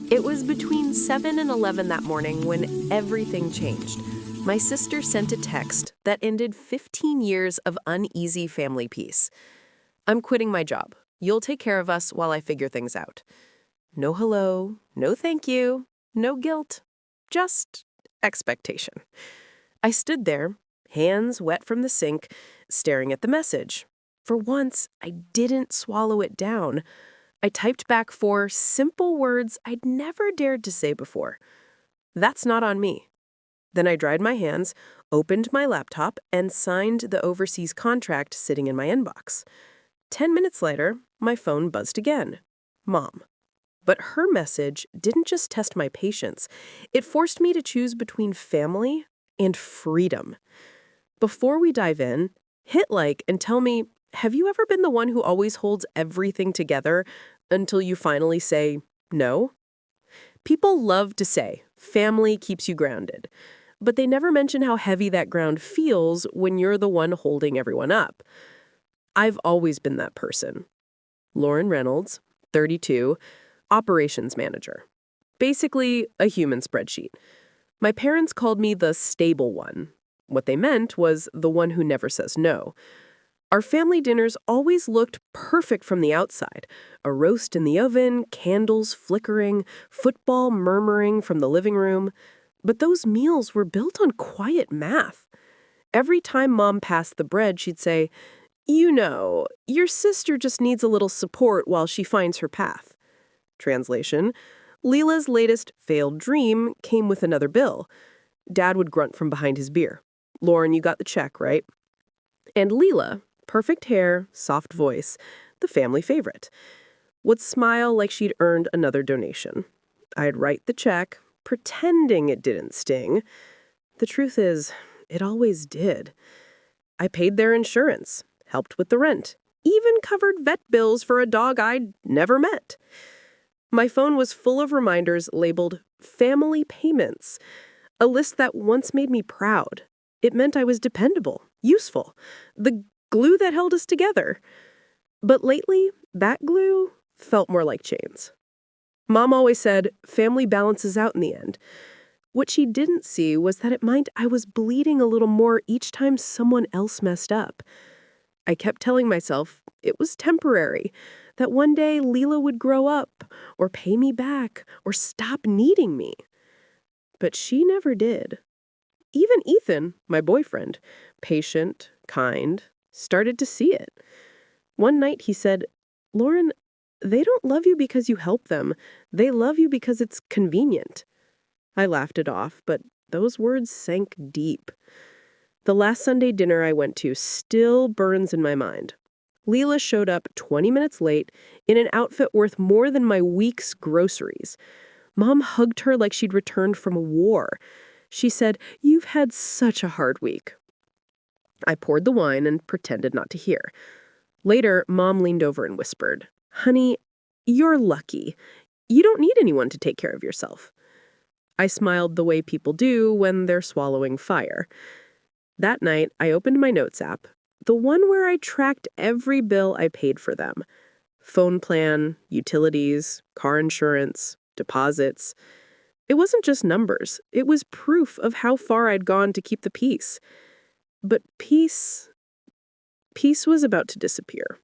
It was between 7 and 11 that morning when everything changed. My sister sent a text that ended 15 years of uneasy family peace. I'm quitting my job. You'll take care of us while I figure things out. No hello, no thank you, no guilt, just expectation. I stood there, hands wet from the sink, staring at the message. For once, I didn't swallow it down. I typed back 4 simple words I'd never dared to say before. That's not on me. Then I dried my hands, opened my laptop, and signed the overseas contract sitting in my inbox. 10 minutes later, my phone buzzed again. Mom. But her message didn't just test my patience. It forced me to choose between family and freedom. Before we dive in, hit like and tell me, have you ever been the one who always holds everything together until you finally say no? People love to say, family keeps you grounded. But they never mention how heavy that ground feels when you're the one holding everyone up. I've always been that person. Lauren Reynolds, 32, operations manager. Basically, a human spreadsheet. My parents called me the stable one. What they meant was the one who never says no. Our family dinners always looked perfect from the outside. A roast in the oven, candles flickering, football murmuring from the living room. But those meals were built on quiet math. Every time Mom passed the bread, she'd say, "You know, your sister just needs a little support while she finds her path." Translation: Leela's latest failed dream came with another bill. Dad would grunt from behind his beer. "Lauren, you got the check, right?" And Leela, perfect hair, soft voice, the family favorite, would smile like she'd earned another donation. I'd write the check, pretending it didn't sting. The truth is, it always did. I paid their insurance, helped with the rent, even covered vet bills for a dog I'd never met. My phone was full of reminders labeled family payments, a list that once made me proud. It meant I was dependable, useful, the glue that held us together. But lately, that glue felt more like chains. Mom always said, family balances out in the end. What she didn't see was that it meant I was bleeding a little more each time someone else messed up. I kept telling myself it was temporary, that one day Leela would grow up, or pay me back, or stop needing me. But she never did. Even Ethan, my boyfriend, patient, kind, started to see it. One night he said, "Lauren, they don't love you because you help them. They love you because it's convenient." I laughed it off, but those words sank deep. The last Sunday dinner I went to still burns in my mind. Leela showed up 20 minutes late in an outfit worth more than my week's groceries. Mom hugged her like she'd returned from a war. She said, "You've had such a hard week." I poured the wine and pretended not to hear. Later, Mom leaned over and whispered, "Honey, you're lucky. You don't need anyone to take care of yourself." I smiled the way people do when they're swallowing fire. That night, I opened my notes app, the one where I tracked every bill I paid for them. Phone plan, utilities, car insurance, deposits. It wasn't just numbers. It was proof of how far I'd gone to keep the peace. But peace was about to disappear.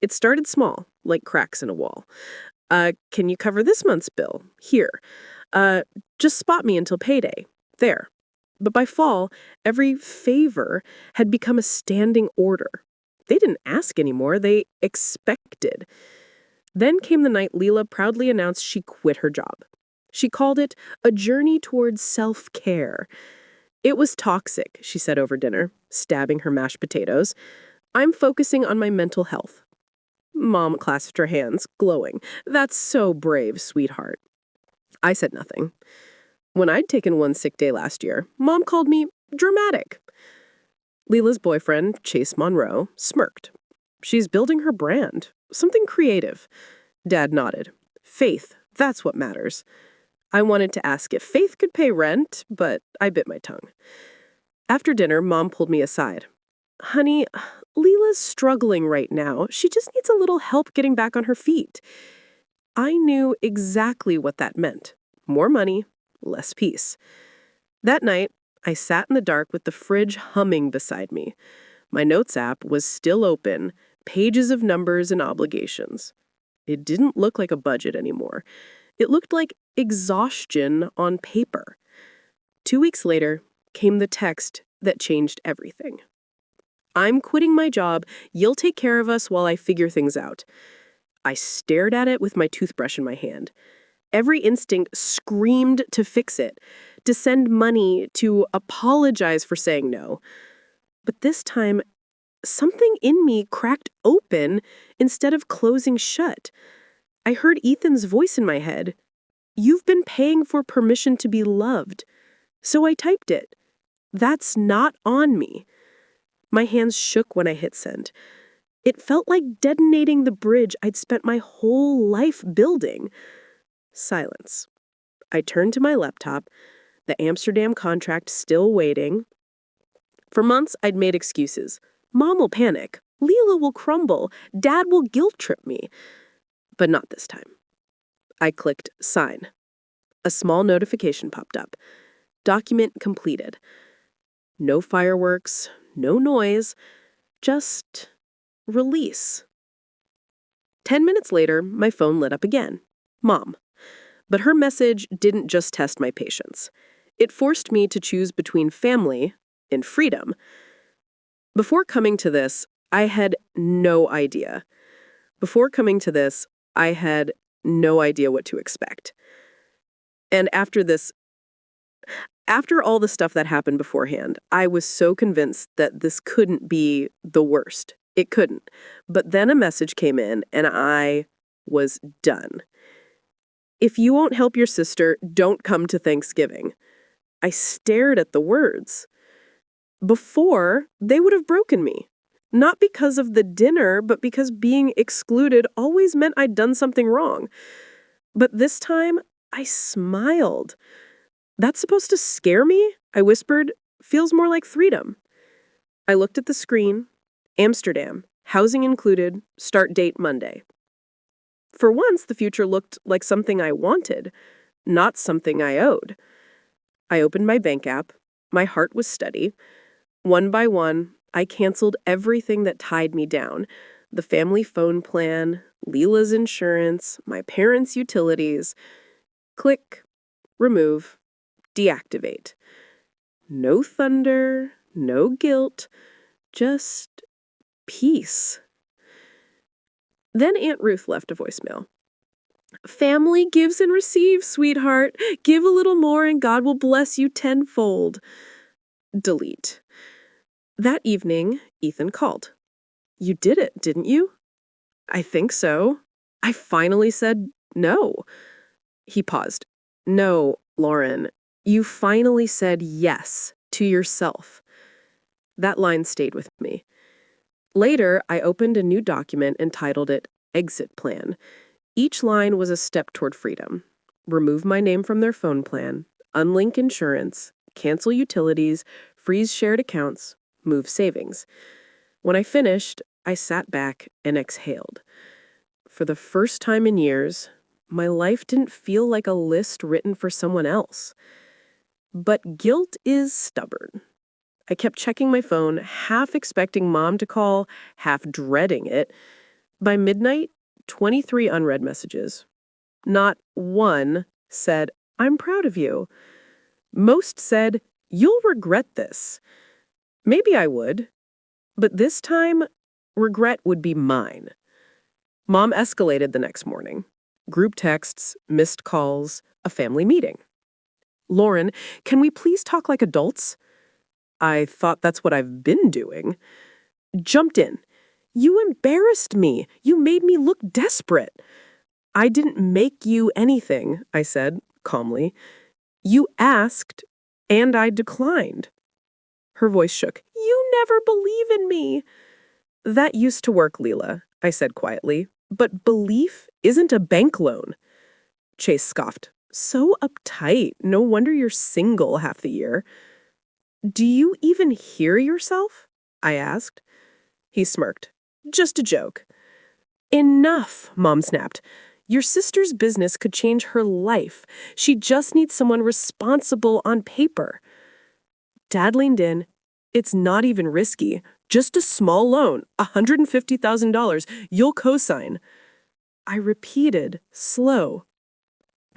It started small, like cracks in a wall. Can you cover this month's bill? Here. Just spot me until payday. There. But by fall, every favor had become a standing order. They didn't ask anymore, they expected. Then came the night Leela proudly announced she quit her job. She called it a journey towards self-care. "It was toxic," she said over dinner, stabbing her mashed potatoes. "I'm focusing on my mental health." Mom clasped her hands, glowing. "That's so brave, sweetheart." I said nothing. When I'd taken one sick day last year, Mom called me dramatic. Leela's boyfriend, Chase Monroe, smirked. "She's building her brand, something creative." Dad nodded. "Faith, that's what matters." I wanted to ask if Faith could pay rent, but I bit my tongue. After dinner, Mom pulled me aside. "Honey, Leela's struggling right now. She just needs a little help getting back on her feet." I knew exactly what that meant. More money, less peace. That night, I sat in the dark with the fridge humming beside me. My notes app was still open, pages of numbers and obligations. It didn't look like a budget anymore. It looked like exhaustion on paper. 2 weeks later came the text that changed everything. I'm quitting my job. You'll take care of us while I figure things out. I stared at it with my toothbrush in my hand. Every instinct screamed to fix it, to send money, to apologize for saying no. But this time, something in me cracked open instead of closing shut. I heard Ethan's voice in my head. "You've been paying for permission to be loved." So I typed it. "That's not on me." My hands shook when I hit send. It felt like detonating the bridge I'd spent my whole life building. Silence. I turned to my laptop, the Amsterdam contract still waiting. For months, I'd made excuses. Mom will panic. Leela will crumble. Dad will guilt trip me. But not this time. I clicked sign. A small notification popped up. Document completed. No fireworks, no noise, just release. 10 minutes later, my phone lit up again. Mom. But her message didn't just test my patience. It forced me to choose between family and freedom. Before coming to this, I had no idea. Before coming to this, I had no idea what to expect. And after all the stuff that happened beforehand, I was so convinced that this couldn't be the worst. It couldn't. But then a message came in, and I was done. "If you won't help your sister, don't come to Thanksgiving." I stared at the words. Before, they would have broken me. Not because of the dinner, but because being excluded always meant I'd done something wrong. But this time, I smiled. "That's supposed to scare me?" I whispered. "Feels more like freedom." I looked at the screen. Amsterdam, housing included, start date Monday. For once, the future looked like something I wanted, not something I owed. I opened my bank app. My heart was steady. One by one, I canceled everything that tied me down. The family phone plan, Leela's insurance, my parents' utilities. Click, remove, deactivate. No thunder, no guilt, just peace. Then Aunt Ruth left a voicemail. "Family gives and receives, sweetheart. Give a little more and God will bless you tenfold." Delete. That evening, Ethan called. "You did it, didn't you?" "I think so." I finally said no. He paused. "No, Lauren, you finally said yes to yourself." That line stayed with me. Later, I opened a new document and titled it Exit Plan. Each line was a step toward freedom. Remove my name from their phone plan, unlink insurance, cancel utilities, freeze shared accounts, move savings. When I finished, I sat back and exhaled. For the first time in years, my life didn't feel like a list written for someone else. But guilt is stubborn. I kept checking my phone, half expecting Mom to call, half dreading it. By midnight, 23 unread messages. Not one said, "I'm proud of you." Most said, "You'll regret this." Maybe I would. But this time, regret would be mine. Mom escalated the next morning. Group texts, missed calls, a family meeting. "Lauren, can we please talk like adults?" I thought that's what I've been doing. Jumped in. "You embarrassed me. You made me look desperate." "I didn't make you anything," I said, calmly. "You asked, and I declined." Her voice shook. "You never believe in me." "That used to work, Leela," I said quietly. "But belief isn't a bank loan." Chase scoffed. "So uptight. No wonder you're single half the year." "Do you even hear yourself?" I asked. He smirked. "Just a joke." "Enough," Mom snapped. Your sister's business could change her life. She just needs someone responsible on paper. Dad leaned in. It's not even risky. Just a small loan, $150,000. You'll co-sign. I repeated, slow.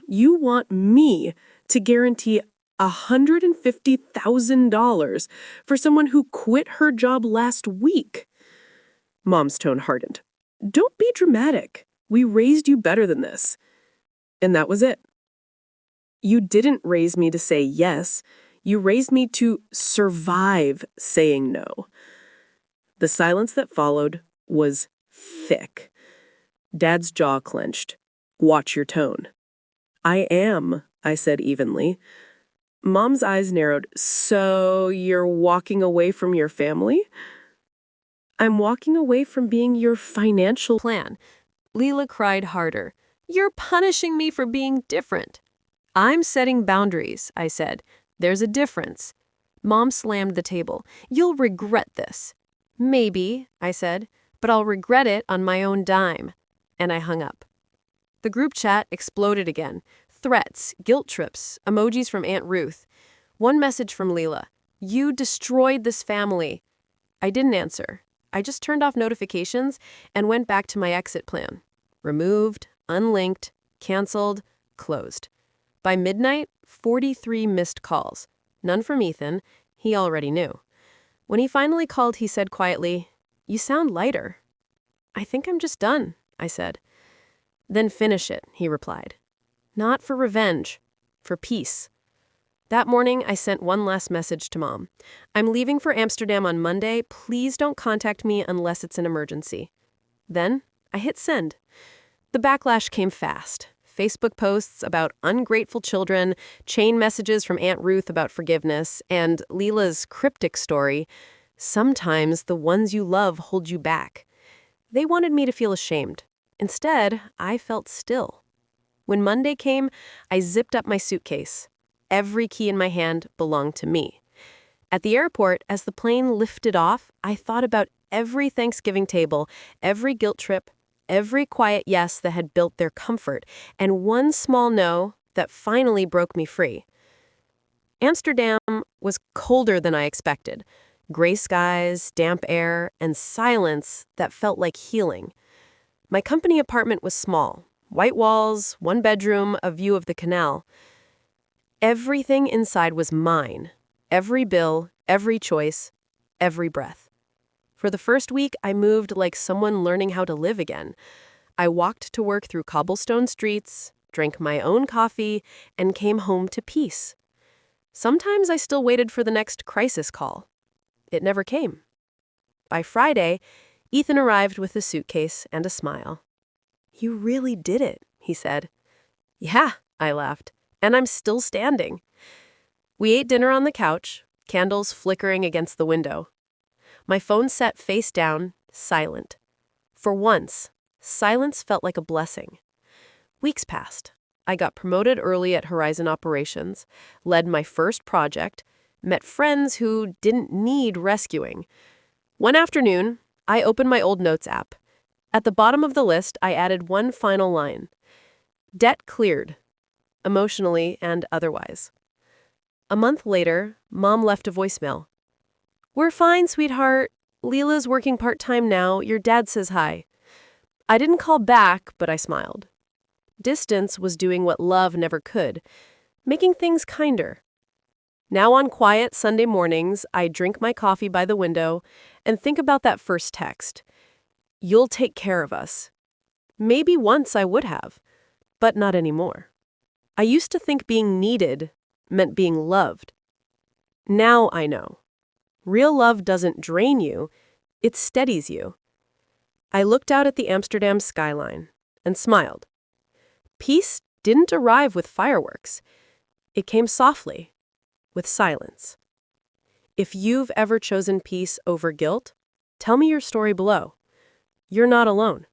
You want me to guarantee $150,000 for someone who quit her job last week? Mom's tone hardened. Don't be dramatic. We raised you better than this. And that was it. You didn't raise me to say yes. You raised me to survive saying no. The silence that followed was thick. Dad's jaw clenched. Watch your tone. I am, I said evenly. Mom's eyes narrowed. So you're walking away from your family? I'm walking away from being your financial plan. Leela cried harder. You're punishing me for being different. I'm setting boundaries, I said. There's a difference. Mom slammed the table. You'll regret this. Maybe, I said, but I'll regret it on my own dime. And I hung up. The group chat exploded again. Threats, guilt trips, emojis from Aunt Ruth. One message from Leela. You destroyed this family. I didn't answer. I just turned off notifications and went back to my exit plan. Removed, unlinked, canceled, closed. By midnight, 43 missed calls. None from Ethan. He already knew. When he finally called, he said quietly, You sound lighter. I think I'm just done, I said. Then finish it, he replied. Not for revenge, for peace. That morning, I sent one last message to Mom. I'm leaving for Amsterdam on Monday. Please don't contact me unless it's an emergency. Then, I hit send. The backlash came fast. Facebook posts about ungrateful children, chain messages from Aunt Ruth about forgiveness, and Leela's cryptic story, sometimes the ones you love hold you back. They wanted me to feel ashamed. Instead, I felt still. When Monday came, I zipped up my suitcase. Every key in my hand belonged to me. At the airport, as the plane lifted off, I thought about every Thanksgiving table, every guilt trip, every quiet yes that had built their comfort, and one small no that finally broke me free. Amsterdam was colder than I expected. Gray skies, damp air, and silence that felt like healing. My company apartment was small. White walls, one bedroom, a view of the canal. Everything inside was mine. Every bill, every choice, every breath. For the first week, I moved like someone learning how to live again. I walked to work through cobblestone streets, drank my own coffee, and came home to peace. Sometimes I still waited for the next crisis call. It never came. By Friday, Ethan arrived with a suitcase and a smile. You really did it, he said. Yeah, I laughed. And I'm still standing. We ate dinner on the couch, candles flickering against the window. My phone set face down, silent. For once, silence felt like a blessing. Weeks passed. I got promoted early at Horizon Operations, led my first project, met friends who didn't need rescuing. One afternoon, I opened my old notes app. At the bottom of the list, I added one final line. Debt cleared. Emotionally and otherwise. A month later, Mom left a voicemail. We're fine, sweetheart. Leela's working part-time now. Your dad says hi. I didn't call back, but I smiled. Distance was doing what love never could, making things kinder. Now on quiet Sunday mornings, I drink my coffee by the window and think about that first text. You'll take care of us. Maybe once I would have, but not anymore. I used to think being needed meant being loved. Now I know. Real love doesn't drain you, it steadies you. I looked out at the Amsterdam skyline and smiled. Peace didn't arrive with fireworks. It came softly, with silence. If you've ever chosen peace over guilt, tell me your story below. You're not alone.